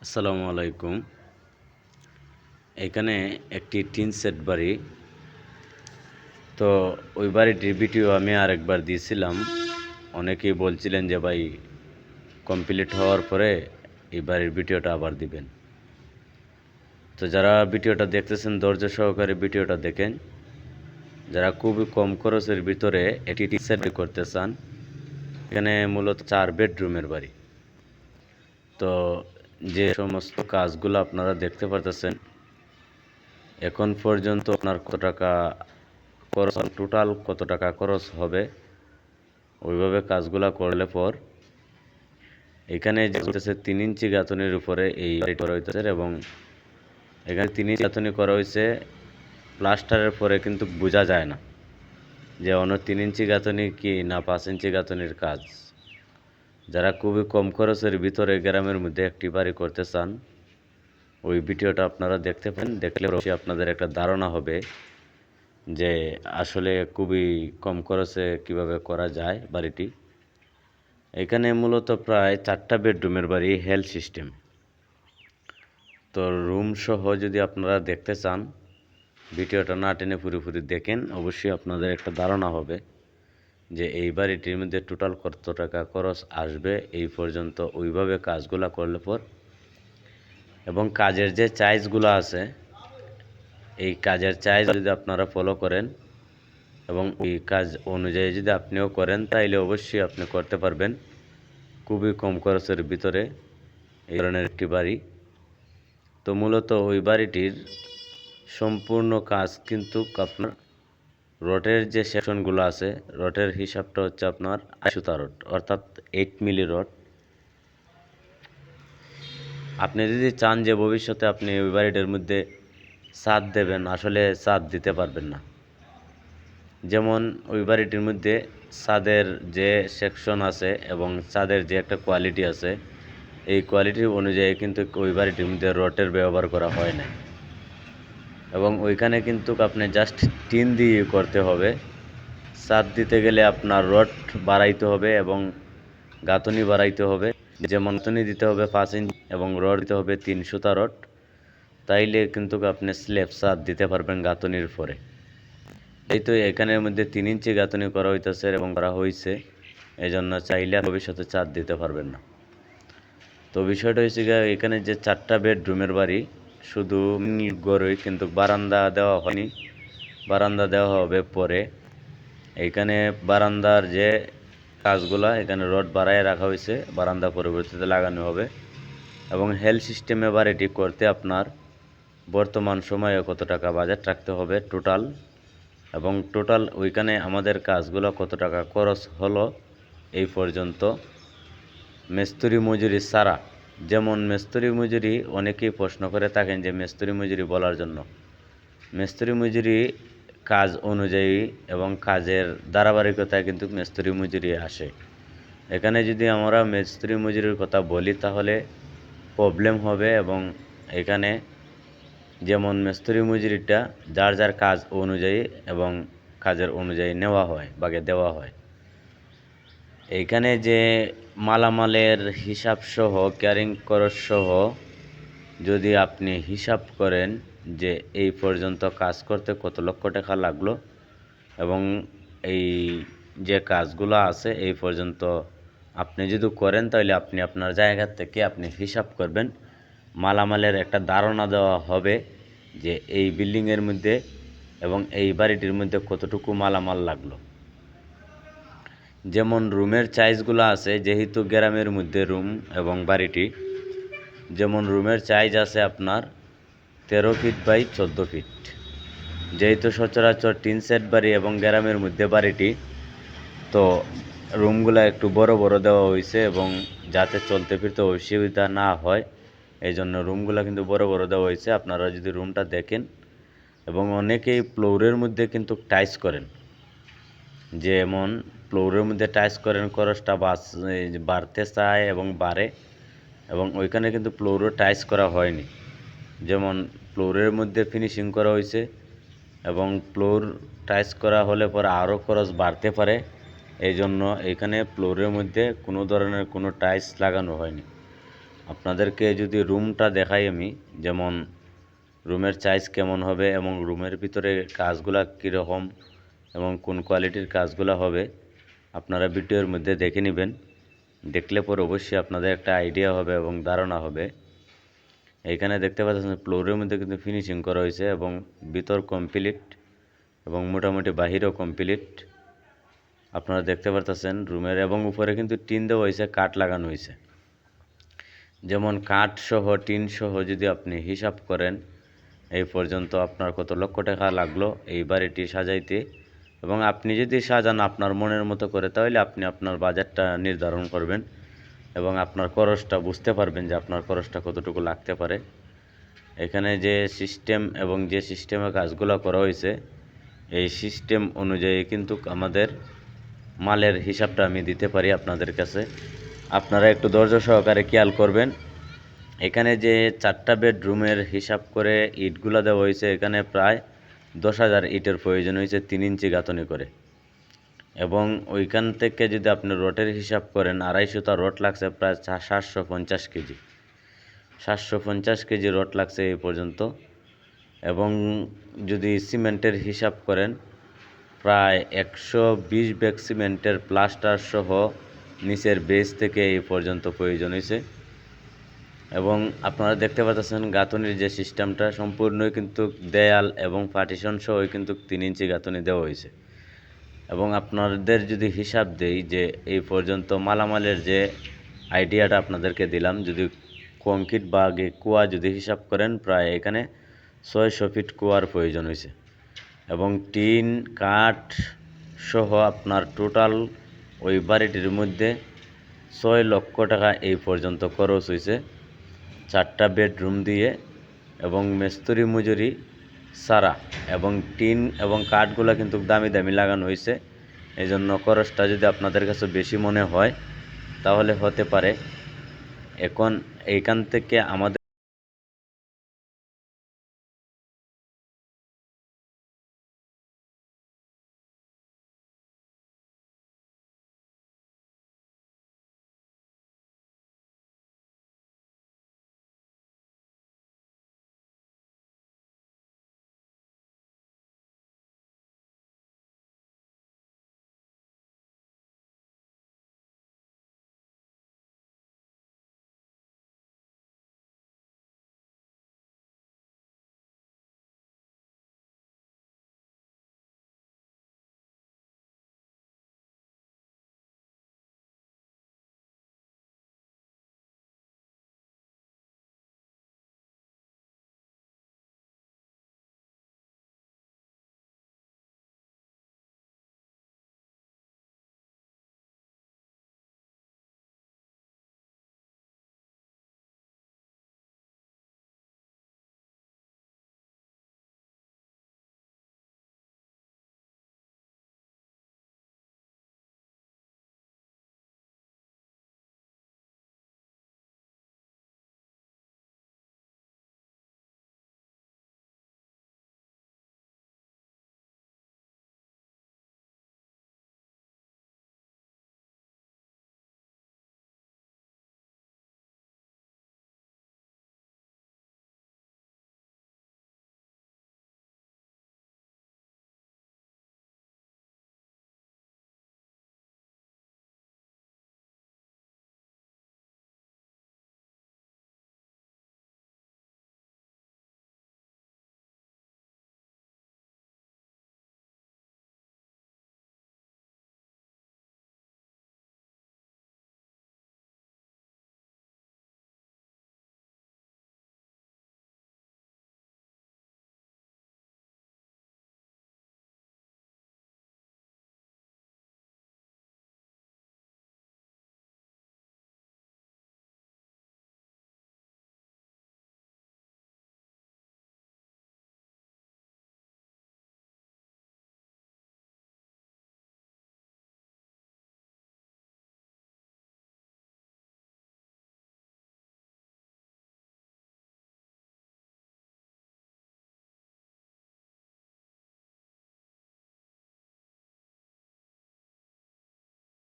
আসসালামু আলাইকুম। এখানে একটি টিন সেট বাড়ি। তো ওই বাড়িটির ভিডিও আমি আরেকবার দিয়েছিলাম। অনেকেই বলছিলেন যে ভাই কমপ্লিট হওয়ার পরে এই বাড়ির ভিডিওটা আবার দিবেন। তো যারা ভিডিওটা দেখতেছেন ধৈর্য সহকারে ভিডিওটা দেখেন। যারা খুবই কম খরচের ভিতরে একটি টিন সেট করতে চান, এখানে মূলত 4 বেডরুমের বাড়ি। তো যে সমস্ত কাজগুলো আপনারা দেখতে পারতেছেন, এখন পর্যন্ত আপনার কত টাকা খরচ, টোটাল কত টাকা খরচ হবে ওইভাবে কাজগুলা করলে পর এখানে যে হচ্ছে 3 ইঞ্চি গাঁথনির উপরে এই বাড়িটা করা হইতেছে এবং এখানে 3 ইঞ্চি গাঁথনি করা হয়েছে। প্লাস্টারের পরে কিন্তু বোঝা যায় না যে অন্য 3 ইঞ্চি গাঁথনি কি না 5 ইঞ্চি গাঁথনির কাজ। যারা খুবই কম খরচের ভিতরে গ্রামের মধ্যে একটি বাড়ি করতে চান, ওই ভিডিওটা আপনারা দেখতে পান। দেখলে অবশ্যই আপনাদের একটা ধারণা হবে যে আসলে খুবই কম খরচে কিভাবে করা যায় বাড়িটি। এখানে মূলত প্রায় 4টা বেডরুমের বাড়ি, হেলথ সিস্টেম। তো রুম সহ যদি আপনারা দেখতে চান, ভিডিওটা না টেনে পুরোপুরি দেখেন, অবশ্যই আপনাদের একটা ধারণা হবে যে এই বাড়িটির মধ্যে টোটাল কত টাকা খরচ আসবে এই পর্যন্ত ওইভাবে কাজগুলা করলে পর। এবং কাজের যে চার্জগুলো আছে, এই কাজের চার্জ যদি আপনারা ফলো করেন এবং এই কাজ অনুযায়ী যদি আপনিও করেন, তাইলে অবশ্যই আপনি করতে পারবেন খুবই কম খরচের ভিতরে এই ধরনের একটি বাড়ি। তো মূলত ওই বাড়িটির সম্পূর্ণ কাজ কিন্তু আপনার রডের যে সেকশনগুলো আছে, রডের হিসাবটা হচ্ছে আপনার 8 সুতা রড, অর্থাৎ 8 মিলি রড। আপনি যদি চান যে ভবিষ্যতে আপনি ওই বাড়িটার মধ্যে ছাদ দেবেন, আসলে ছাদ দিতে পারবেন না। যেমন ওই বাড়িটির মধ্যে ছাদের যে সেকশন আছে এবং ছাদের যে একটা কোয়ালিটি আছে, এই কোয়ালিটি অনুযায়ী কিন্তু ওই বাড়িটির মধ্যে রডের ব্যবহার করা হয় না। এবং ওইখানে কিন্তু আপনি জাস্ট টিন দিয়ে করতে হবে। ছাদ দিতে গেলে আপনার রড বাড়াইতে হবে এবং গাঁথনি বাড়াইতে হবে। যেমন গাঁথনি দিতে হবে 5 ইঞ্চি এবং রড দিতে হবে 3 সুতা রড। তাইলে কিন্তু আপনি স্ল্যাব ছাদ দিতে পারবেন গাঁথনির পরে। এই তো এখানের মধ্যে 3 ইঞ্চি গাঁথনি করা হইতেছে এবং করা হয়েছে, এই জন্য চাইলে ভবিষ্যতে ছাদ দিতে পারবেন না। তো বিষয়টা হচ্ছে গিয়ে, এখানে যে 4টা বেডরুমের বাড়ি, শুধু গড়ই কিন্তু বারান্দা দেওয়া হয়নি। বারান্দা দেওয়া হবে পরে। এইখানে বারান্দার যে কাজগুলা, এখানে রড বাড়ায় রাখা হয়েছে, বারান্দা পরবর্তীতে লাগানো হবে। এবং হেলথ সিস্টেমে বাড়িটি করতে আপনার বর্তমান সময়ে কত টাকা বাজেট রাখতে হবে টোটাল, এবং টোটাল ওইখানে আমাদের কাজগুলো কত টাকা খরচ হলো এই পর্যন্ত মিস্ত্রি মজুরি ছাড়া। যেমন মিস্ত্রি মজুরি অনেকেই প্রশ্ন করে থাকেন যে মিস্ত্রি মজুরি বলার জন্য, মিস্ত্রি মজুরি কাজ অনুযায়ী এবং কাজের ধারাবাহিকতায় কিন্তু মিস্ত্রি মজুরি আসে। এখানে যদি আমরা মিস্ত্রি মজুরির কথা বলি তাহলে প্রবলেম হবে। এবং এখানে যেমন মিস্ত্রি মজুরিটা যার যার কাজ অনুযায়ী এবং কাজের অনুযায়ী নেওয়া হয়, বাগে দেওয়া হয়। এইখানে যে মালামালের হিসাব সহ, ক্যারিং খরচ সহ যদি আপনি হিসাব করেন যে এই পর্যন্ত কাজ করতে কত লক্ষ টাকা লাগলো এবং এই যে কাজগুলো আছে এই পর্যন্ত আপনি যদি করেন, তাহলে আপনি আপনার জায়গা থেকে আপনি হিসাব করবেন। মালামালের একটা ধারণা দেওয়া হবে যে এই বিল্ডিংয়ের মধ্যে এবং এই বাড়িটির মধ্যে কতটুকু মালামাল লাগলো। যেমন রুমের চাইজগুলো আছে, যেহেতু গ্রামের মধ্যে রুম এবং বাড়িটি, যেমন রুমের চাইজ আছে আপনার 13 ফিট বাই 14 ফিট। যেহেতু সচরাচর টিন সেট বাড়ি এবং গ্রামের মধ্যে বাড়িটি, তো রুমগুলো একটু বড় বড় দেওয়া হয়েছে এবং যাতে চলতে ফিরতে অসুবিধা না হয়, এই জন্য রুমগুলো কিন্তু বড় বড় দেওয়া হয়েছে। আপনারা যদি রুমটা দেখেন, এবং অনেকেই ফ্লোরের মধ্যে কিন্তু টাইলস করেন, যেমন ফ্লোরের মধ্যে টাইলস করেন, খরচটা বাড়তে চায় এবং বাড়ে, এবং ওইখানে কিন্তু ফ্লোরও টাইলস করা হয়নি। যেমন ফ্লোরের মধ্যে ফিনিশিং করা হয়েছে এবং ফ্লোর টাইলস করা হলে পরে আরও খরচ বাড়তে পারে, এই জন্য এখানে ফ্লোরের মধ্যে কোনো ধরনের কোনো টাইলস লাগানো হয়নি। আপনাদেরকে যদি রুমটা দেখাই আমি, যেমন রুমের সাইজ কেমন হবে এবং রুমের ভিতরে কাজগুলা কীরকম এবং কোন কোয়ালিটির কাজগুলা হবে আপনারা ভিডিওর মধ্যে দেখে নেবেন। দেখলে পরে অবশ্যই আপনাদের একটা আইডিয়া হবে এবং ধারণা হবে। এইখানে দেখতে পাচ্ছেন ফ্লোরের মধ্যে কিন্তু ফিনিশিং করা হয়েছে এবং ভিতর কমপ্লিট এবং মোটামুটি বাহিরও কমপ্লিট। আপনারা দেখতে পারতেছেন রুমের, এবং উপরে কিন্তু টিন দেওয়া হয়েছে, কাঠ লাগানো হয়েছে। যেমন কাঠ সহ টিন সহ যদি আপনি হিসাব করেন এই পর্যন্ত আপনার কত লক্ষ টাকা লাগলো এই বাড়িটি সাজাইতে, এবং আপনি যদি সাজান আপনার মনের মতো করে, তাহলে আপনি আপনার বাজেটটা নির্ধারণ করবেন এবং আপনার খরচটা বুঝতে পারবেন যে আপনার খরচটা কতটুকু লাগতে পারে। এখানে যে সিস্টেম এবং যে সিস্টেমে কাজগুলো করা হয়েছে এই সিস্টেম অনুযায়ী কিন্তু আমাদের মালের হিসাবটা আমি দিতে পারি আপনাদের কাছে। আপনারা একটু ধৈর্য সহকারে খেয়াল করবেন। এখানে যে 4টা বেডরুমের হিসাব করে ইটগুলো দেওয়া হয়েছে, এখানে প্রায় 10,000 ইটের প্রয়োজন হয়েছে 3 ইঞ্চি গাঁথনি করে। এবং ওইখান থেকে যদি আপনি রডের হিসাব করেন 250টা রড লাগছে প্রায় 750 কেজি। 750 কেজি রড লাগছে এই পর্যন্ত। এবং যদি সিমেন্টের হিসাব করেন প্রায় 120 ব্যাগ সিমেন্টের প্লাস্টার সহ নিচের বেস থেকে এই পর্যন্ত প্রয়োজন হয়েছে। এবং আপনারা দেখতে পাচ্ছেন গাঁথনির যে সিস্টেমটা সম্পূর্ণই কিন্তু দেয়াল এবং পার্টিশন সহ কিন্তু 3 ইঞ্চি গাঁথনি দেওয়া হয়েছে। এবং আপনাদের যদি হিসাব দেই যে এই পর্যন্ত মালামালের যে আইডিয়াটা আপনাদেরকে দিলাম, যদি কংক্রিট বা কুয়া যদি হিসাব করেন প্রায় এখানে 600 ফিট কুয়ার প্রয়োজন হয়েছে। এবং টিন কাঠ সহ আপনার টোটাল ওই বাড়িটির মধ্যে 6 লক্ষ টাকা এই পর্যন্ত খরচ হয়েছে 4টা বেডরুম দিয়ে এবং মিস্ত্রি মজুরি সারা। এবং টিন এবং কাঠগুলো কিন্তু দামি দামি লাগানো হয়েছে, এই জন্য খরচটা যদি আপনাদের কাছে বেশি মনে হয় তাহলে হতে পারে। এখন এইখান থেকে আমাদের